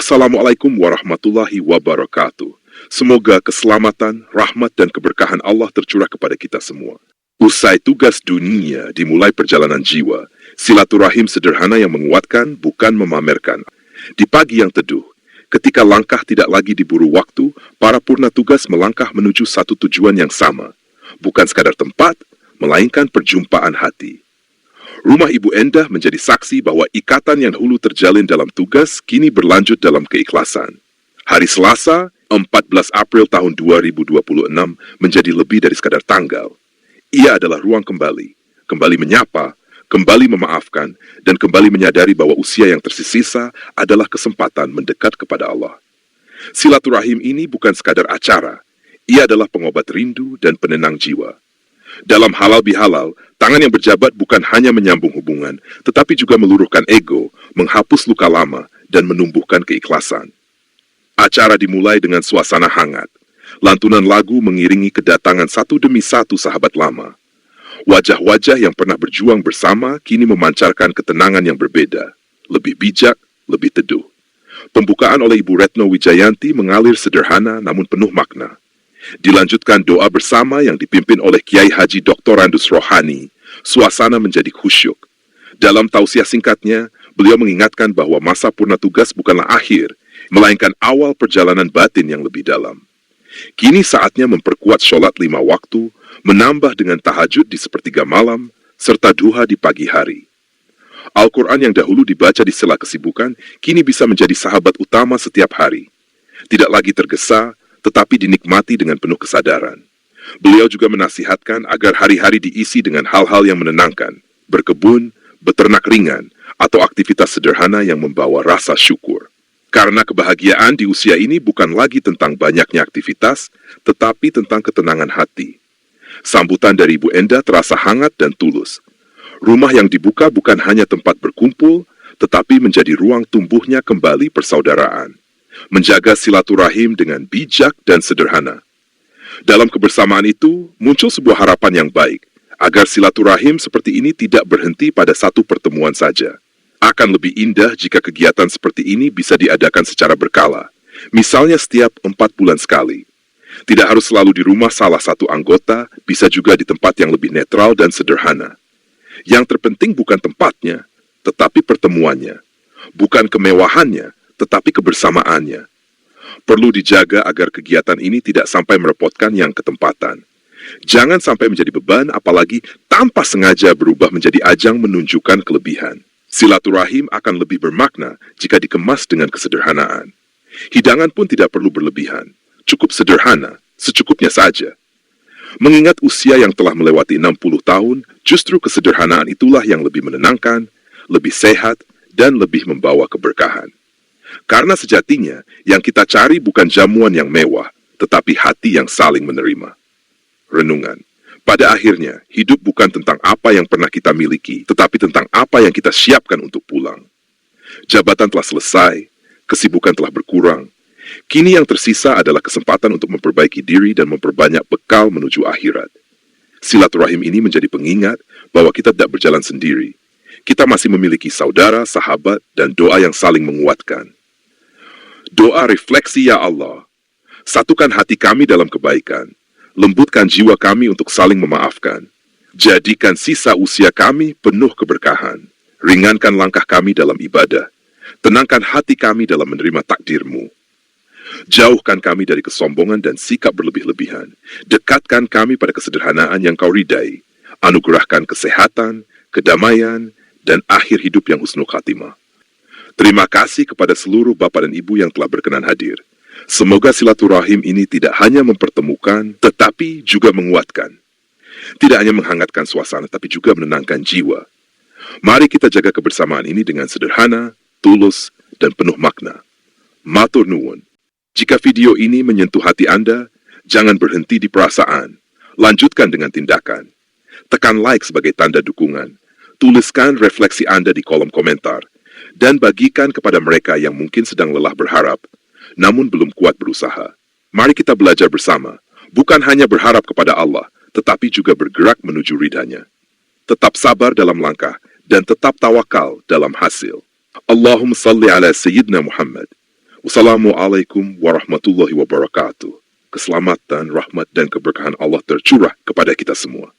Assalamualaikum warahmatullahi wabarakatuh. Semoga keselamatan, rahmat, dan keberkahan Allah tercurah kepada kita semua. Usai tugas dunia dimulai perjalanan jiwa, silaturahim sederhana yang menguatkan, bukan memamerkan. Di pagi yang teduh, ketika langkah tidak lagi diburu waktu, para purna tugas melangkah menuju satu tujuan yang sama. Bukan sekadar tempat, melainkan perjumpaan hati. Rumah Ibu Endah menjadi saksi bahwa ikatan yang dahulu terjalin dalam tugas kini berlanjut dalam keikhlasan. Hari Selasa, 14 April tahun 2026 menjadi lebih dari sekadar tanggal. Ia adalah ruang kembali menyapa, kembali memaafkan, dan kembali menyadari bahwa usia yang tersisa adalah kesempatan mendekat kepada Allah. Silaturahim ini bukan sekadar acara, ia adalah pengobat rindu dan penenang jiwa. Dalam halal bihalal, tangan yang berjabat bukan hanya menyambung hubungan, tetapi juga meluruhkan ego, menghapus luka lama, dan menumbuhkan keikhlasan. Acara dimulai dengan suasana hangat. Lantunan lagu mengiringi kedatangan satu demi satu sahabat lama. Wajah-wajah yang pernah berjuang bersama kini memancarkan ketenangan yang berbeda, lebih bijak, lebih teduh. Pembukaan oleh Ibu Retno Wijayanti mengalir sederhana namun penuh makna. Dilanjutkan doa bersama yang dipimpin oleh Kiai Haji Dr. Randus Rohani. Suasana menjadi khusyuk. Dalam tausiah singkatnya, beliau mengingatkan bahwa masa purna tugas bukanlah akhir, melainkan awal perjalanan batin yang lebih dalam. Kini saatnya memperkuat sholat 5 waktu, menambah dengan tahajud di sepertiga malam, serta duha di pagi hari. Al-Quran yang dahulu dibaca di sela kesibukan, kini bisa menjadi sahabat utama setiap hari. Tidak lagi tergesa, tetapi dinikmati dengan penuh kesadaran. Beliau juga menasihatkan agar hari-hari diisi dengan hal-hal yang menenangkan, berkebun, beternak ringan, atau aktivitas sederhana yang membawa rasa syukur. Karena kebahagiaan di usia ini bukan lagi tentang banyaknya aktivitas, tetapi tentang ketenangan hati. Sambutan dari Ibu Endah terasa hangat dan tulus. Rumah yang dibuka bukan hanya tempat berkumpul, tetapi menjadi ruang tumbuhnya kembali persaudaraan. Menjaga silaturahim dengan bijak dan sederhana. Dalam kebersamaan itu, muncul sebuah harapan yang baik, agar silaturahim seperti ini tidak berhenti pada satu pertemuan saja. Akan lebih indah jika kegiatan seperti ini bisa diadakan secara berkala, misalnya setiap 4 bulan sekali. Tidak harus selalu di rumah salah satu anggota, bisa juga di tempat yang lebih netral dan sederhana. Yang terpenting bukan tempatnya, tetapi pertemuannya. Bukan kemewahannya, tetapi kebersamaannya. Perlu dijaga agar kegiatan ini tidak sampai merepotkan yang ketempatan. Jangan sampai menjadi beban, apalagi tanpa sengaja berubah menjadi ajang menunjukkan kelebihan. Silaturahim akan lebih bermakna jika dikemas dengan kesederhanaan. Hidangan pun tidak perlu berlebihan. Cukup sederhana, secukupnya saja. Mengingat usia yang telah melewati 60 tahun, justru kesederhanaan itulah yang lebih menenangkan, lebih sehat, dan lebih membawa keberkahan. Karena sejatinya, yang kita cari bukan jamuan yang mewah, tetapi hati yang saling menerima. Renungan. Pada akhirnya, hidup bukan tentang apa yang pernah kita miliki, tetapi tentang apa yang kita siapkan untuk pulang. Jabatan telah selesai, kesibukan telah berkurang. Kini yang tersisa adalah kesempatan untuk memperbaiki diri dan memperbanyak bekal menuju akhirat. Silaturahim ini menjadi pengingat bahwa kita tidak berjalan sendiri. Kita masih memiliki saudara, sahabat, dan doa yang saling menguatkan. Doa refleksi ya Allah, satukan hati kami dalam kebaikan, lembutkan jiwa kami untuk saling memaafkan, jadikan sisa usia kami penuh keberkahan, ringankan langkah kami dalam ibadah, tenangkan hati kami dalam menerima takdir-Mu. Jauhkan kami dari kesombongan dan sikap berlebih-lebihan, dekatkan kami pada kesederhanaan yang Kau ridai, anugerahkan kesehatan, kedamaian, dan akhir hidup yang husnul khatimah. Terima kasih kepada seluruh Bapak dan Ibu yang telah berkenan hadir. Semoga silaturahim ini tidak hanya mempertemukan, tetapi juga menguatkan. Tidak hanya menghangatkan suasana, tapi juga menenangkan jiwa. Mari kita jaga kebersamaan ini dengan sederhana, tulus, dan penuh makna. Matur nuwun. Jika video ini menyentuh hati Anda, jangan berhenti di perasaan. Lanjutkan dengan tindakan. Tekan like sebagai tanda dukungan. Tuliskan refleksi Anda di kolom komentar. Dan bagikan kepada mereka yang mungkin sedang lelah berharap, namun belum kuat berusaha. Mari kita belajar bersama, bukan hanya berharap kepada Allah, tetapi juga bergerak menuju ridhanya. Tetap sabar dalam langkah, dan tetap tawakal dalam hasil. Allahumma salli ala Sayyidina Muhammad. Wassalamualaikum warahmatullahi wabarakatuh. Keselamatan, rahmat, dan keberkahan Allah tercurah kepada kita semua.